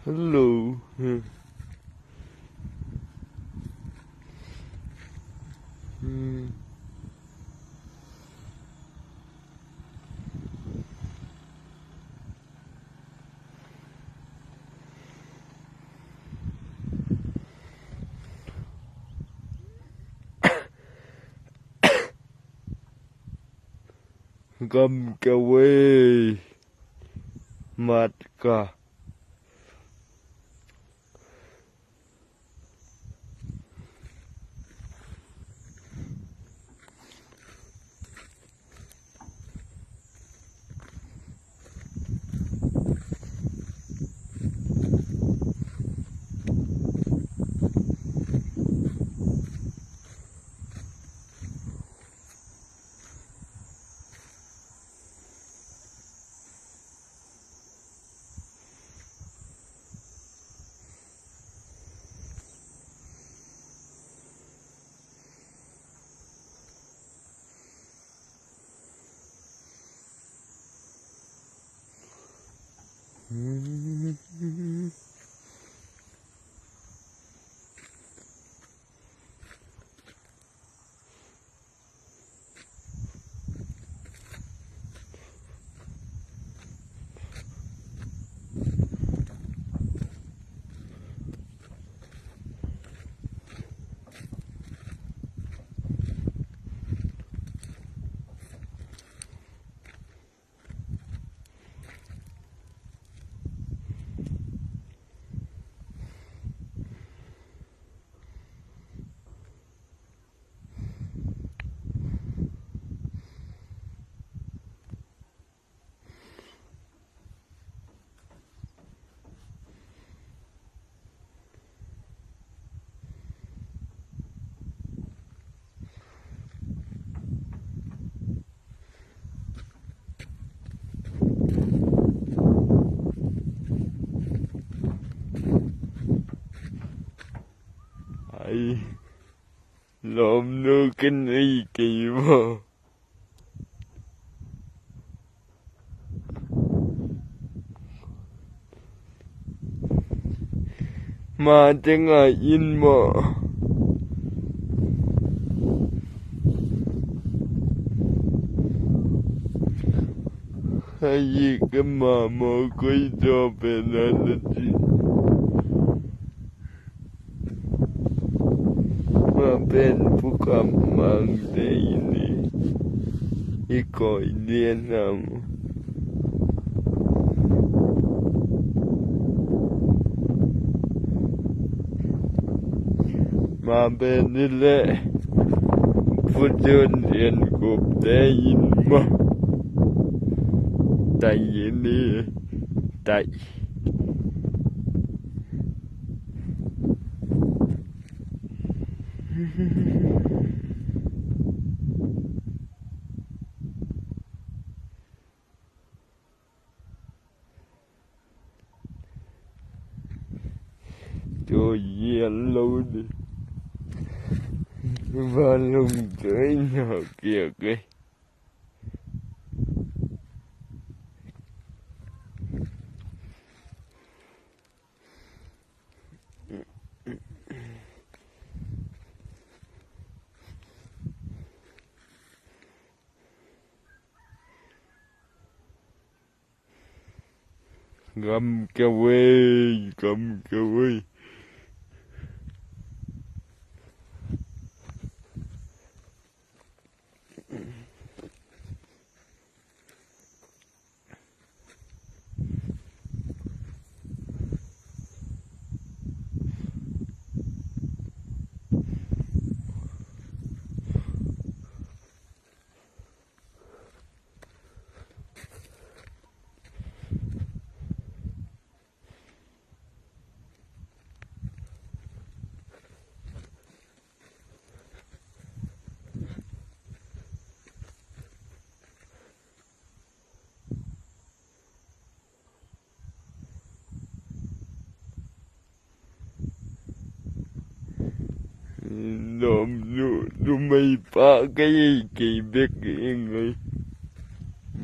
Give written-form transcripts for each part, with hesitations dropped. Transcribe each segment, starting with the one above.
Hello. Gầm cà quê mặt cả ai lộn nước kinh y kỳ mà chẳng ai in mà hay gì cái mà quay cho về lên gì mà bên phụ cầm mang đây này ý coi điên nào mà bên đi lệ phụ chân điên cụp đây mà tại gì đi tại cho yên lâu đi và lùng tới nhỏ kìa kìa gầm cà quê nó mày phá cái gì kỳ biết kìa người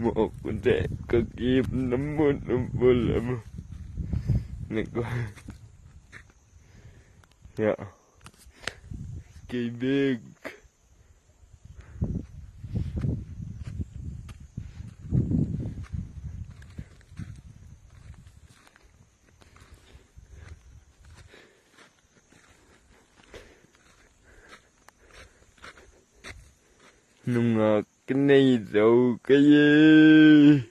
một con trẻ cực im nắm môn làm Này coi. Dạ. Cây bê. Nhưng mà cái này đâu cái gì?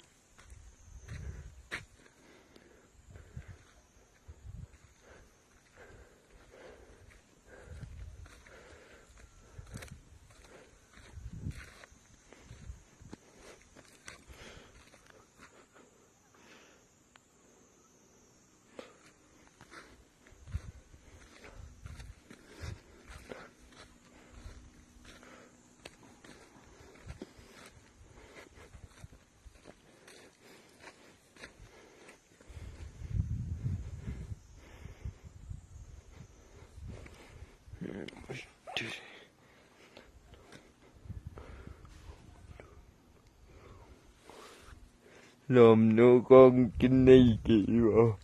Làm nó con cái này kì vào.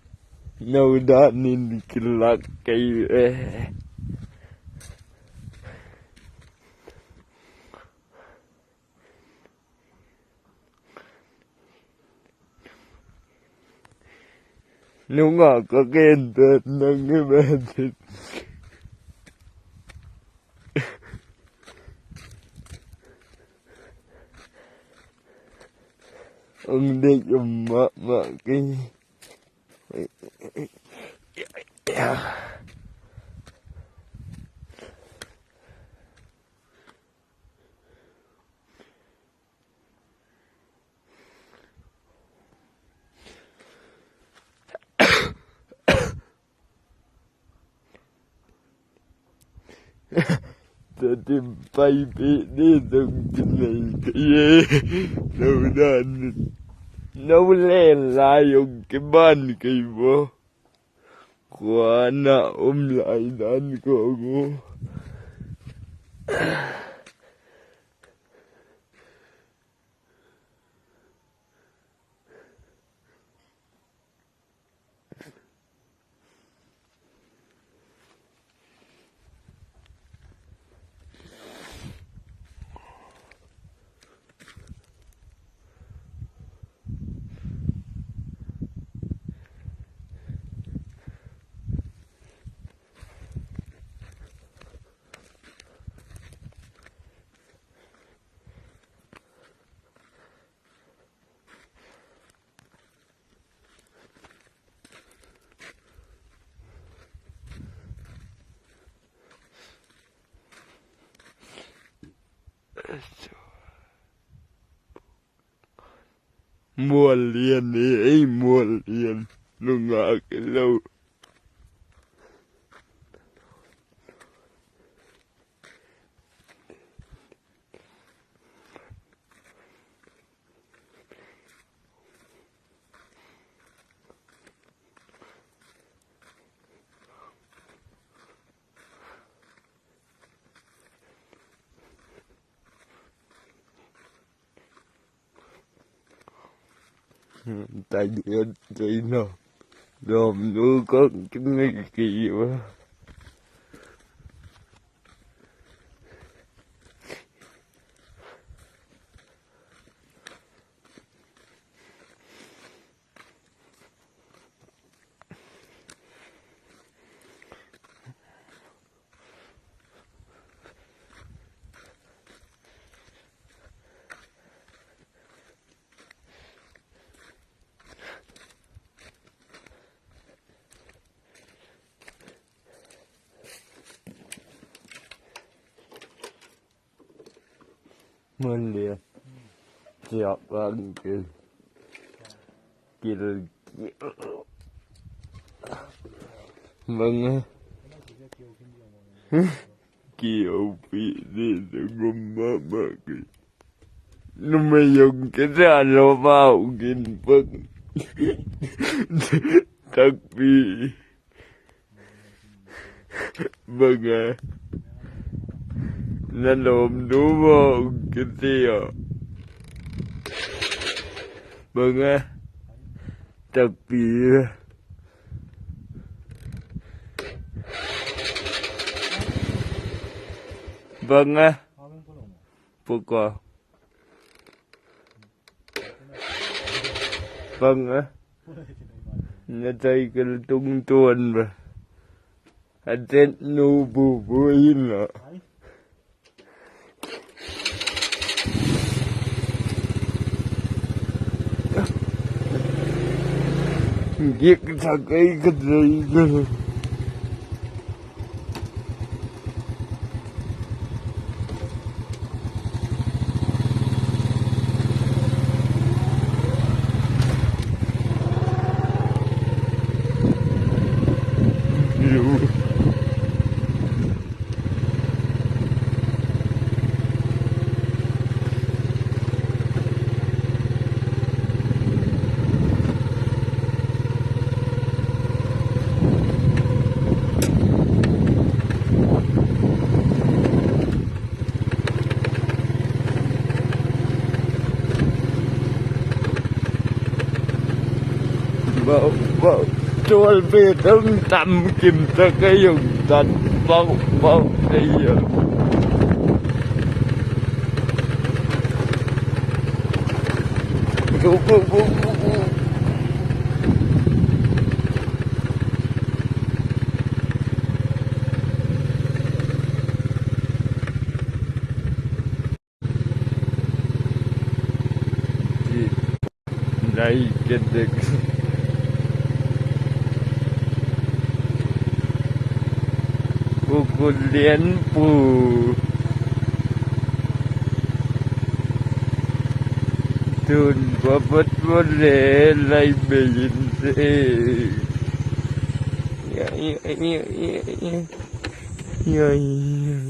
Nó đã nên cái lạc cây nó ngọt có cái tên nó cái bên thịt. Ông đi dùng mà cái ta tìm bay bị đi từng cái này cái gì đâu ra nấu lên lại dùng cái ban cây vô quá nạ ôm lại đàn cô ngô. Mua liền đi, mua liền, nó ngã cái lâu. Tại điện thì nó làm nó có cái này kỳ quá. Mình liền chọc ăn kìa kìa vâng kiểu bị đi được gom mà kìa nó mới dùng cái ra nó vào kìa vâng thật bị vâng nó lồm đúng không cái gì ạ vâng thật bị Vâng á, pourquoi? Vâng á, nhà tay cái tung tuần mà. Anh chết nu bù bù in nữa. Giết thật ấy cái gì cơ. Bảo trôi về đông tầm kìm ta cái dùng tận bao đây giờ đây cái được cô liên phù tuần và bất vấn đề lại bị gì